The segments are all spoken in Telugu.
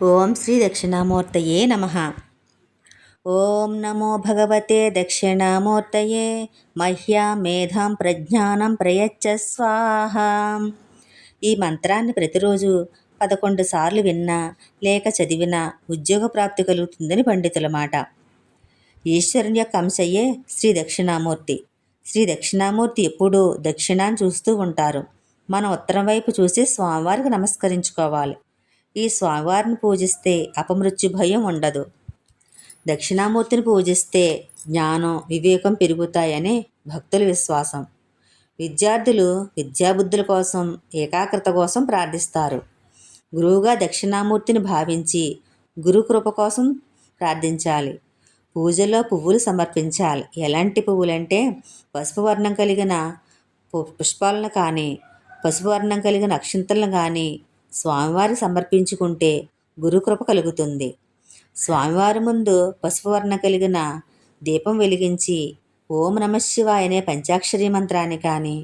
ఓం శ్రీ దక్షిణామూర్తయే నమః. ఓం నమో భగవతే దక్షిణామూర్తయే మహ్యాం మేధాం ప్రజ్ఞానం ప్రయచ్చ స్వాహ. ఈ మంత్రాన్ని ప్రతిరోజు 11 సార్లు విన్నా లేక చదివినా ఉద్యోగ ప్రాప్తి కలుగుతుందని పండితుల మాట. ఈశ్వరుని యొక్క అంశయే శ్రీ దక్షిణామూర్తి. శ్రీ దక్షిణామూర్తి ఎప్పుడూ దక్షిణాన్ని చూస్తూ ఉంటారు. మనం ఉత్తరం వైపు చూసి స్వామివారికి నమస్కరించుకోవాలి. ఈ స్వామివారిని పూజిస్తే అపమృత్యు భయం ఉండదు. దక్షిణామూర్తిని పూజిస్తే జ్ఞానం వివేకం పెరుగుతాయని భక్తుల విశ్వాసం. విద్యార్థులు విద్యాబుద్ధుల కోసం ఏకాగ్రత కోసం ప్రార్థిస్తారు. గురువుగా దక్షిణామూర్తిని భావించి గురుకృప కోసం ప్రార్థించాలి. పూజలో పువ్వులు సమర్పించాలి. ఎలాంటి పువ్వులంటే పసుపు వర్ణం కలిగిన పుష్పాలను కానీ పసుపు వర్ణం కలిగిన అక్షింతలను కానీ స్వామివారి సమర్పించుకుంటే గురుకృప కలుగుతుంది. స్వామివారి ముందు పసుపు వర్ణం కలిగిన దీపం వెలిగించి ఓం నమఃశివాయ అనే పంచాక్షరి మంత్రాన్ని కానీ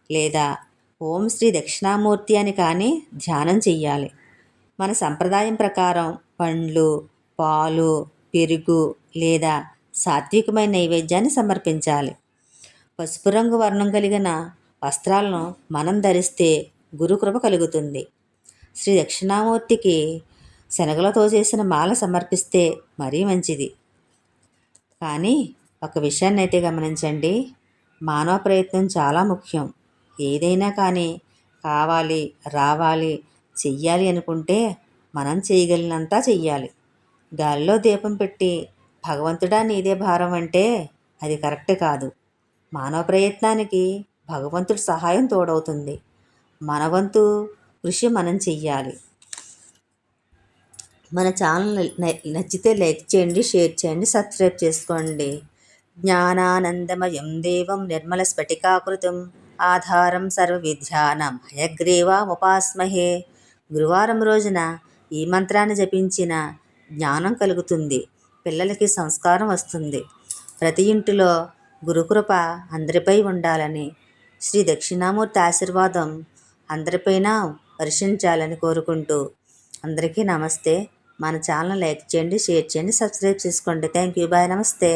లేదా ఓం శ్రీ దక్షిణామూర్తి అని కానీ ధ్యానం చెయ్యాలి. మన సంప్రదాయం ప్రకారం పండ్లు, పాలు, పెరుగు లేదా సాత్వికమైన నైవేద్యాన్ని సమర్పించాలి. పసుపు రంగు వర్ణం కలిగిన వస్త్రాలను మనం ధరిస్తే గురుకృప కలుగుతుంది. శ్రీ దక్షిణామూర్తికి శనగలతో చేసిన మాల సమర్పిస్తే మరీ మంచిది. కానీ ఒక విషయాన్ని అయితే గమనించండి, మానవ ప్రయత్నం చాలా ముఖ్యం. ఏదైనా కానీ కావాలి, రావాలి, చెయ్యాలి అనుకుంటే మనం చేయగలిగినంతా చెయ్యాలి. గాలిలో దీపం పెట్టి భగవంతుడా నీదే భారం అంటే అది కరెక్ట్ కాదు. మానవ ప్రయత్నానికి భగవంతుడి సహాయం తోడవుతుంది. మన వంతు కృషి మనం చెయ్యాలి. మన ఛానల్ నచ్చితే లైక్ చేయండి, షేర్ చేయండి, సబ్స్క్రైబ్ చేసుకోండి. జ్ఞానానందమయం దేవం నిర్మల స్ఫటికాకృతం ఆధారం సర్వ విద్యానాం హయగ్రీవాముపాస్మహే. గురువారం రోజున ఈ మంత్రాన్ని జపించిన జ్ఞానం కలుగుతుంది. పిల్లలకి సంస్కారం వస్తుంది. ప్రతి ఇంటిలో గురుకృప అందరిపై ఉండాలని, శ్రీ దక్షిణామూర్తి ఆశీర్వాదం అందరిపైన వర్షించాలని కోరుకుంటూ అందరికీ నమస్తే. మన ఛానల్ లైక్ చేయండి, షేర్ చేయండి, సబ్స్క్రైబ్ చేసుకోండి. Thank you. బాయ్. నమస్తే.